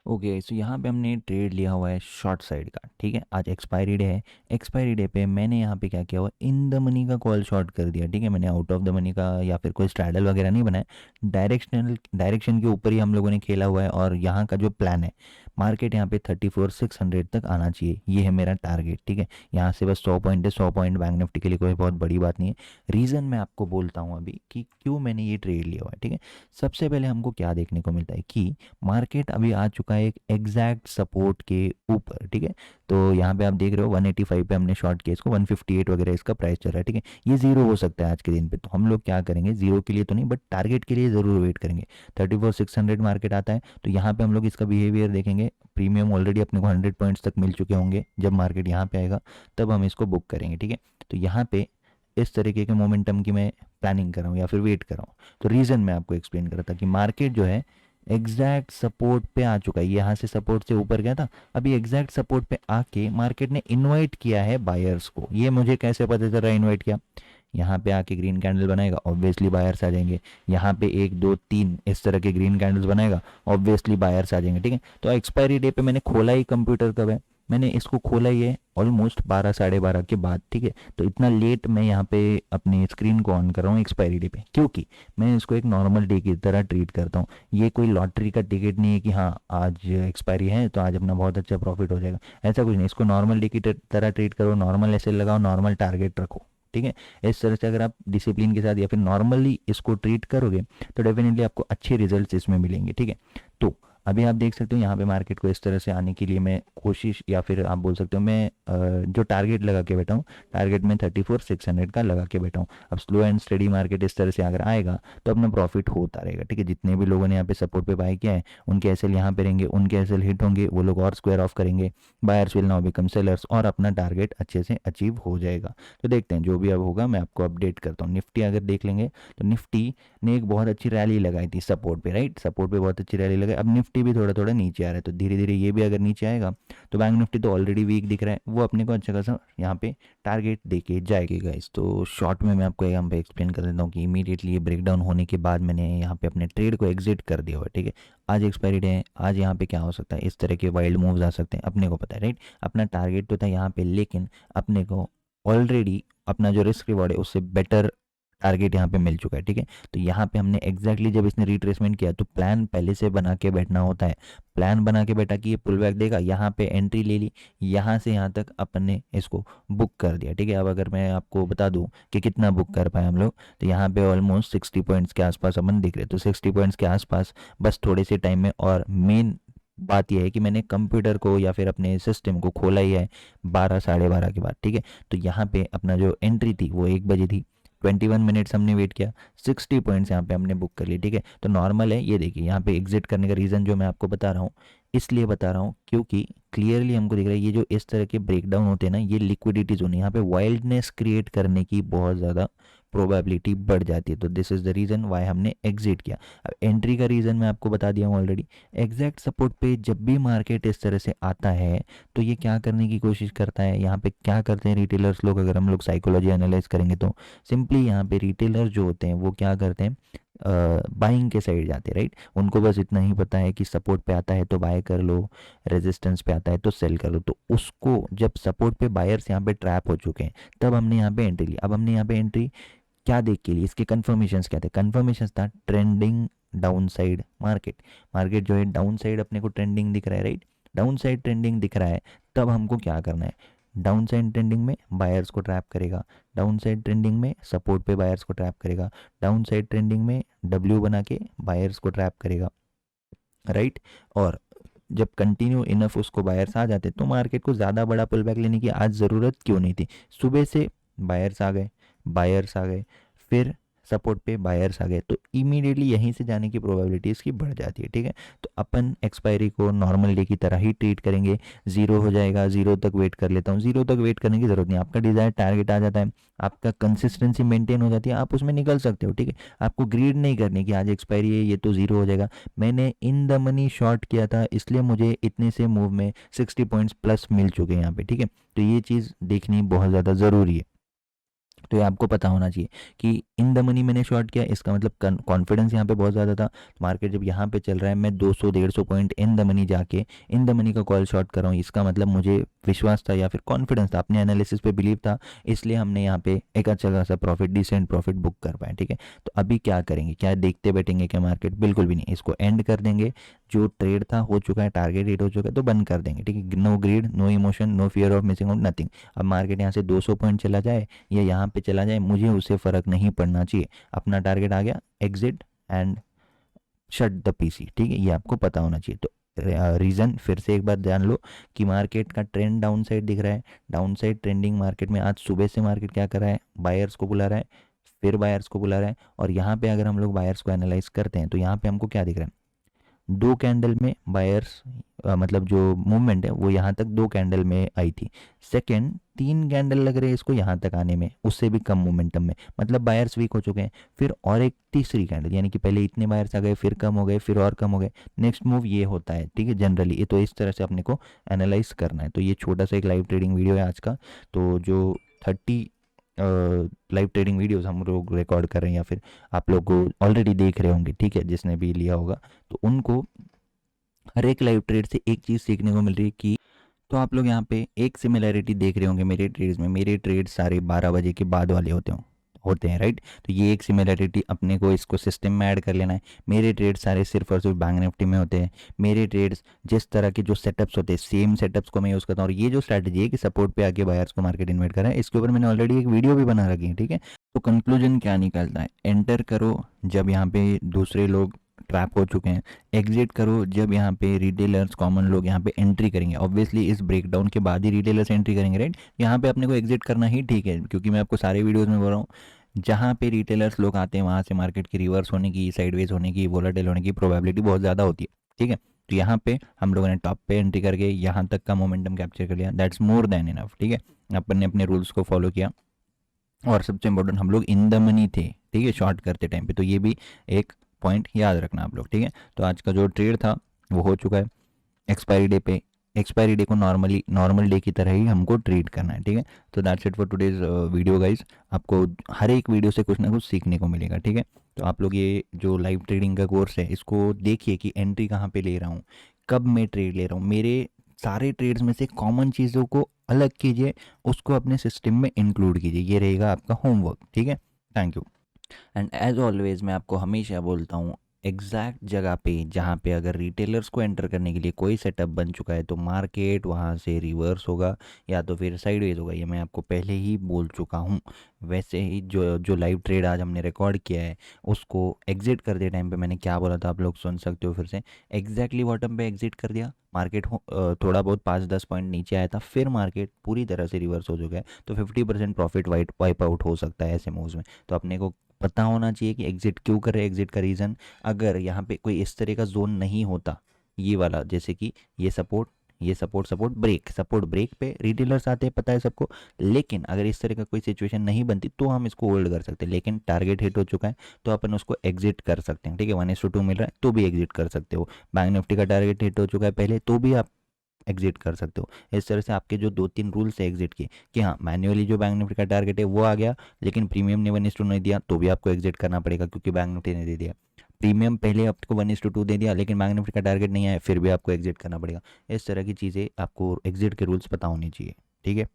Okay, सो यहाँ पे हमने ट्रेड लिया हुआ है शॉर्ट साइड का, ठीक है। आज एक्सपायरी डे है। एक्सपायरी डे पे मैंने यहाँ पे क्या किया हुआ, इन द मनी का कॉल शॉर्ट कर दिया, ठीक है। मैंने आउट ऑफ द मनी का या फिर कोई स्ट्रैडल वगैरह नहीं बनाया, डायरेक्शन के ऊपर ही हम लोगों ने खेला हुआ है। और यहाँ का जो प्लान है, मार्केट यहाँ पे 34,600 तक आना चाहिए, ये है मेरा टारगेट, ठीक है। यहाँ से बस 100 पॉइंट है, 100 पॉइंट बैंक निफ्टी के लिए कोई बहुत बड़ी बात नहीं है। रीज़न मैं आपको बोलता हूँ अभी कि क्यों मैंने ये ट्रेड लिया हुआ है, ठीक है। सबसे पहले हमको क्या देखने को मिलता है कि मार्केट अभी आ चुका है एक एग्जैक्ट सपोर्ट के ऊपर, ठीक है। तो यहाँ पे आप देख रहे हो 185 पे हमने शॉर्ट किया इसको, 158 वगैरह इसका प्राइस चल रहा है, ठीक है। ये जीरो हो सकता है आज के दिन पे, तो हम लोग क्या करेंगे, जीरो के लिए तो नहीं बट टारगेट के लिए ज़रूर वेट करेंगे। 34,600 मार्केट आता है तो यहाँ पे हम लोग इसका बिहेवियर देखेंगे। प्रीमियम ऑलरेडी अपने को 100 पॉइंट्स तक मिल चुके होंगे, जब मार्केट यहाँ पे आएगा तब हम इसको बुक करेंगे, ठीक है। तो यहाँ पे इस तरीके के मोमेंटम की मैं प्लानिंग कर रहा हूँ या फिर वेट कर रहा हूँ। तो रीज़न मैं आपको एक्सप्लेन कर रहा था कि मार्केट जो है एग्जैक्ट सपोर्ट पे आ चुका है, यहाँ से सपोर्ट से ऊपर गया था, अभी एग्जैक्ट सपोर्ट पे आके मार्केट ने इनवाइट किया है बायर्स को। ये मुझे कैसे पता चल रहा है इनवाइट किया, यहाँ पे आके ग्रीन कैंडल बनाएगा, ऑब्वियसली बायर्स आ जाएंगे। यहाँ पे 1 2 3 इस तरह के ग्रीन कैंडल्स बनाएगा, ऑब्वियसली बायर्स आ जाएंगे, ठीक है। तो एक्सपायरी डे पे मैंने खोला ही, कंप्यूटर कब है, मैंने इसको खोला ही है ऑलमोस्ट 12 साढ़े 12 के बाद, ठीक है। तो इतना लेट मैं यहाँ पे अपनी स्क्रीन को ऑन कर रहा हूँ एक्सपायरी डे पे, क्योंकि मैं इसको एक नॉर्मल डे की तरह ट्रीट करता हूँ। ये कोई लॉटरी का टिकट नहीं है कि हाँ आज एक्सपायरी है तो आज अपना बहुत अच्छा प्रॉफिट हो जाएगा, ऐसा कुछ नहीं। इसको नॉर्मल डे की तरह ट्रीट करो, नॉर्मल ऐसे लगाओ, नॉर्मल टारगेट रखो, ठीक है। इस तरह से अगर आप डिसिप्लिन के साथ या फिर नॉर्मली इसको ट्रीट करोगे तो डेफिनेटली आपको अच्छे रिजल्ट्स इसमें मिलेंगे, ठीक है। तो अभी आप देख सकते हो यहाँ पे मार्केट को इस तरह से आने के लिए मैं कोशिश, या फिर आप बोल सकते हो मैं जो टारगेट लगा के बैठा हूँ, टारगेट में 34,600 का लगा के बैठा हूँ। अब स्लो एंड स्टडी मार्केट इस तरह से अगर आएगा तो अपना प्रॉफिट होता रहेगा, ठीक है। जितने भी लोगों ने यहाँ पे सपोर्ट पे बाय किया है उनके एसएल यहाँ पे रहेंगे, उनके एसएल हिट होंगे, वो लोग और स्क्वायर ऑफ करेंगे, buyers will now become sellers और अपना टारगेट अच्छे से अचीव हो जाएगा। तो देखते हैं जो भी अब होगा मैं आपको अपडेट करता हूँ। निफ्टी अगर देख लेंगे तो निफ्टी ने एक बहुत अच्छी रैली लगाई थी सपोर्ट पे, राइट, सपोर्ट पे बहुत अच्छी रैली लगाई। अब निफ्टी भी थोड़ा थोड़ा नीचे आ रहा है, तो धीरे धीरे ये भी अगर नीचे आएगा तो बैंक निफ्टी तो ऑलरेडी वीक दिख रहा है, वो अपने को अच्छा खासा यहाँ पे टारगेट दे के जाएगी गाइस। तो शॉर्ट में मैं आपको यहाँ पे एक्सप्लेन कर देता हूँ कि इमीडिएटली ये ब्रेकडाउन होने के बाद मैंने यहाँ पे अपने ट्रेड को एग्जिट कर दिया हुआ है, ठीक है। आज एक्सपायरी डे है, आज यहाँ पे क्या हो सकता है, इस तरह के वाइल्ड मूव्स आ सकते हैं, अपने को पता है, राइट। अपना टारगेट तो था यहाँ पे, लेकिन अपने को ऑलरेडी अपना जो रिस्क रिवॉर्ड है उससे बेटर टारगेट यहाँ पे मिल चुका है, ठीक है। तो यहाँ पे हमने एग्जैक्टली जब इसने रिट्रेसमेंट किया तो प्लान पहले से बना के बैठना होता है। प्लान बना के बैठा कि ये पुल बैक देगा, यहाँ पे एंट्री ले ली, यहाँ से यहाँ तक अपन ने इसको बुक कर दिया, ठीक है। अब अगर मैं आपको बता दूं कि कितना बुक कर पाए हम लोग, तो यहाँ पे ऑलमोस्ट 60 पॉइंट्स के आसपास अपन दिख रहे, तो 60 पॉइंट्स के आसपास बस थोड़े से टाइम में। और मेन बात यह है कि मैंने कंप्यूटर को या फिर अपने सिस्टम को खोला ही है 12 साढ़े 12 के बाद, ठीक है। तो यहाँ पे अपना जो एंट्री थी वो 1 बजे थी, 21 मिनट्स हमने वेट किया, 60 पॉइंट्स यहाँ पे हमने बुक कर लिए, ठीक है। तो नॉर्मल है, ये देखिए यहाँ पे एग्जिट करने का रीज़न जो मैं आपको बता रहा हूँ, इसलिए बता रहा हूँ क्योंकि क्लियरली हमको दिख रहा है ये जो इस तरह के ब्रेकडाउन होते हैं ना, ये लिक्विडिटी जोन, यहाँ पे वाइल्डनेस क्रिएट करने की बहुत ज़्यादा प्रोबेबिलिटी बढ़ जाती है। तो this is the reason why हमने एग्जिट किया। अब एंट्री का रीज़न मैं आपको बता दिया हूँ ऑलरेडी। एग्जैक्ट सपोर्ट पे जब भी मार्केट इस तरह से आता है तो ये क्या करने की कोशिश करता है, यहाँ पे क्या करते हैं रिटेलर्स लोग, अगर हम लोग साइकोलॉजी एनालाइज करेंगे तो सिंपली यहाँ पे रिटेलर जो होते हैं वो क्या करते हैं, बाइंग के साइड जाते हैं, राइट। उनको बस इतना ही पता है कि सपोर्ट पे आता है तो बाय कर लो, रेजिस्टेंस पे आता है तो सेल कर लो। तो उसको जब सपोर्ट पे बायर्स यहाँ पे ट्रैप हो चुके हैं तब हमने यहाँ पे एंट्री ली। अब हमने यहाँ पे एंट्री क्या देख के लिए, इसके कन्फर्मेशंस क्या थे, कन्फर्मेशंस था trending down side market, market जो है डाउन साइड अपने को ट्रेंडिंग दिख रहा है, राइट। डाउन साइड ट्रेंडिंग दिख रहा है, तब हमको क्या करना है, डाउन साइड ट्रेंडिंग में बायर्स को ट्रैप करेगा, डाउन साइड ट्रेंडिंग में सपोर्ट पे बायर्स को ट्रैप करेगा, डाउन साइड ट्रेंडिंग में डब्ल्यू बना के बायर्स को ट्रैप करेगा, राइट। और जब कंटिन्यू इनफ उसको बायर्स आ जाते तो मार्केट को ज़्यादा बड़ा पुल बैक लेने की आज ज़रूरत क्यों नहीं थी। सुबह से बायर्स आ गए, बायर्स आ गए, फिर सपोर्ट पे बायर्स आ गए, तो इमीडिएटली यहीं से जाने की प्रोबेबिलिटी इसकी बढ़ जाती है, ठीक है। तो अपन एक्सपायरी को नॉर्मल डे की तरह ही ट्रीट करेंगे। जीरो हो जाएगा, जीरो तक वेट कर लेता हूँ, जीरो तक वेट करने की ज़रूरत नहीं, आपका डिज़ायर टारगेट आ जाता है, आपका कंसिस्टेंसी मेंटेन हो जाती है, आप उसमें निकल सकते हो, ठीक है। आपको ग्रीड नहीं करनी कि आज एक्सपायरी है ये तो जीरो हो जाएगा। मैंने इन द मनी शॉर्ट किया था इसलिए मुझे इतने से मूव में 60 पॉइंट्स प्लस मिल चुके हैं यहाँ पे, ठीक है। तो ये चीज़ देखनी बहुत ज़्यादा ज़रूरी है। तो ये आपको पता होना चाहिए कि इन द मनी मैंने शॉर्ट किया, इसका मतलब कॉन्फिडेंस यहाँ पे बहुत ज़्यादा था। मार्केट जब यहाँ पे चल रहा है, मैं 200-150 पॉइंट इन द मनी जाके इन द मनी का कॉल शॉर्ट कर रहा हूँ, इसका मतलब मुझे विश्वास था या फिर कॉन्फिडेंस था, अपने एनालिसिस पे बिलीव था, इसलिए हमने यहाँ पे एक अच्छा खासा प्रॉफिट, डिसेंट प्रॉफिट बुक कर पाए। ठीक है, तो अभी क्या करेंगे, क्या देखते बैठेंगे क्या मार्केट? बिल्कुल भी नहीं, इसको एंड कर देंगे। जो ट्रेड था हो चुका है, टारगेट हिट हो चुका है, तो बंद कर देंगे। ठीक है, no greed, no emotion, no fear of missing out, nothing. अब मार्केट यहाँ से 200 पॉइंट चला जाए या यहाँ पे चला जाए, मुझे उससे फ़र्क नहीं पड़ना चाहिए। अपना टारगेट आ गया, exit and shut the PC. ठीक है, ये आपको पता होना चाहिए। तो रीज़न फिर से एक बार जान लो कि मार्केट का ट्रेंड डाउन साइड दिख रहा है, डाउन साइड ट्रेंडिंग मार्केट में। आज सुबह से मार्केट क्या कर रहा है, बायर्स को बुला रहा है, फिर बायर्स को बुला रहा है, और यहाँ पे अगर हम लोग बायर्स को एनालाइज करते हैं तो यहाँ पे हमको क्या दिख रहा है, दो कैंडल में बायर्स, मतलब जो मूवमेंट है वो यहाँ तक दो कैंडल में आई थी। सेकंड, तीन कैंडल लग रहे हैं इसको यहाँ तक आने में, उससे भी कम मोमेंटम में, मतलब बायर्स वीक हो चुके हैं। फिर और एक तीसरी कैंडल, यानी कि पहले इतने बायर्स आ गए, फिर कम हो गए, फिर और कम हो गए। नेक्स्ट मूव ये होता है। ठीक है, जनरली ये तो इस तरह से अपने को एनालाइज करना है। तो ये छोटा सा एक लाइव ट्रेडिंग वीडियो है आज का। तो जो 30 लाइव ट्रेडिंग वीडियोस हम लोग रिकॉर्ड कर रहे हैं या फिर आप लोग को ऑलरेडी देख रहे होंगे, ठीक है, जिसने भी लिया होगा, तो उनको हर एक लाइव ट्रेड से एक चीज़ सीखने को मिल रही है कि, तो आप लोग यहाँ पे एक सिमिलैरिटी देख रहे होंगे मेरे ट्रेड्स में। मेरे ट्रेड सारे 12 बजे के बाद वाले होते हैं, राइट। तो ये एक सिमिलैरिटी अपने को इसको सिस्टम में ऐड कर लेना है। मेरे ट्रेड सारे सिर्फ और सिर्फ बैंक निफ्टी में होते हैं। मेरे ट्रेड्स जिस तरह के जो सेटअप्स होते हैं, सेम सेटअप्स को मैं यूज़ करता हूँ। और ये जो स्ट्रैटेजी है कि सपोर्ट पे आके बायर्स को मार्केट इन्वेट करा है, इसके ऊपर मैंने ऑलरेडी एक वीडियो भी बना रखी है। ठीक है, तो कंक्लूजन क्या निकलता है, एंटर करो जब यहाँ पे दूसरे लोग ट्रैप हो चुके हैं, एग्जिट करो जब यहाँ पे रिटेलर्स, कॉमन लोग यहाँ पे एंट्री करेंगे। ऑब्वियसली इस ब्रेकडाउन के बाद ही रिटेलर्स एंट्री करेंगे, राइट। यहाँ पे अपने को एग्जिट करना ही ठीक है, क्योंकि मैं आपको सारे वीडियोस में बोल रहा हूँ, जहाँ पे रिटेलर्स लोग आते हैं वहाँ से मार्केट की रिवर्स होने की, साइडवेज होने की, वोलेटाइल होने की प्रोबेबिलिटी बहुत ज़्यादा होती है। ठीक है, तो यहाँ पे हम लोगों ने टॉप पे एंट्री करके यहाँ तक का मोमेंटम कैप्चर कर लिया, दैट्स मोर देन इनफ। ठीक है, अपन ने अपने रूल्स को फॉलो किया, और सबसे इम्पोर्टेंट हम लोग इन द मनी थे। ठीक है, शॉर्ट करते टाइम पे, तो ये भी एक पॉइंट याद रखना आप लोग। ठीक है, तो आज का जो ट्रेड था वो हो चुका है एक्सपायरी डे पे। एक्सपायरी डे को नॉर्मल डे की तरह ही हमको ट्रीट करना है। ठीक है, तो that's it for today's video guys. आपको हर एक वीडियो से कुछ ना कुछ सीखने को मिलेगा। ठीक है, तो आप लोग ये जो लाइव ट्रेडिंग का कोर्स है इसको देखिए कि एंट्री कहाँ पे ले रहा हूँ, कब मैं ट्रेड ले रहा हूँ, मेरे सारे ट्रेड्स में से कॉमन चीज़ों को अलग कीजिए, उसको अपने सिस्टम में इंक्लूड कीजिए। ये रहेगा आपका होमवर्क। ठीक है, thank you. And as always मैं आपको हमेशा बोलता हूँ, एग्जैक्ट जगह पे जहाँ पे अगर रिटेलर्स को एंटर करने के लिए कोई सेटअप बन चुका है तो मार्केट वहाँ से रिवर्स होगा या तो फिर साइडवेज होगा, ये मैं आपको पहले ही बोल चुका हूँ। वैसे ही जो जो लाइव ट्रेड आज हमने रिकॉर्ड किया है उसको एग्जिट करते टाइम पे मैंने क्या बोला था आप लोग सुन सकते हो फिर से। एग्जैक्टली बॉटम पे एग्जिट कर दिया, मार्केट थोड़ा बहुत 5-10 पॉइंट नीचे आया था, फिर मार्केट पूरी तरह से रिवर्स हो चुका है, तो 50% प्रॉफिट वाइप आउट हो सकता है ऐसे मूव्स में। तो अपने को पता होना चाहिए कि एग्जिट क्यों कर रहे हैं, एग्जिट का रीज़न। अगर यहाँ पे कोई इस तरह का जोन नहीं होता, ये वाला, जैसे कि ये सपोर्ट, ये सपोर्ट ब्रेक पे रिटेलर्स आते हैं, पता है सबको। लेकिन अगर इस तरह का कोई सिचुएशन नहीं बनती तो हम इसको होल्ड कर सकते हैं, लेकिन टारगेट हिट हो चुका है तो अपन उसको एग्जिट कर सकते हैं। ठीक है, 1:2 मिल रहा है तो भी एग्जिट कर सकते हो। बैंक निफ्टी का टारगेट हिट हो चुका है पहले तो भी आप एग्जिट कर सकते हो। इस तरह से आपके जो 2-3 रूल्स है एग्जिट के, कि हाँ मैन्युअली जो बैंक निफ्टी का टारगेट है वो आ गया, लेकिन प्रीमियम ने 1:2 नहीं दिया तो भी आपको एग्जिट करना पड़ेगा, क्योंकि बैंक निफ्टी ने दे दिया। प्रीमियम पहले आपको 1:2 दे दिया लेकिन बैंक निफ्टी का टारगेट नहीं आया, फिर भी आपको एग्जिट करना पड़ेगा। इस तरह की चीज़ें आपको एग्जिट के रूल्स पता होनी चाहिए। ठीक है।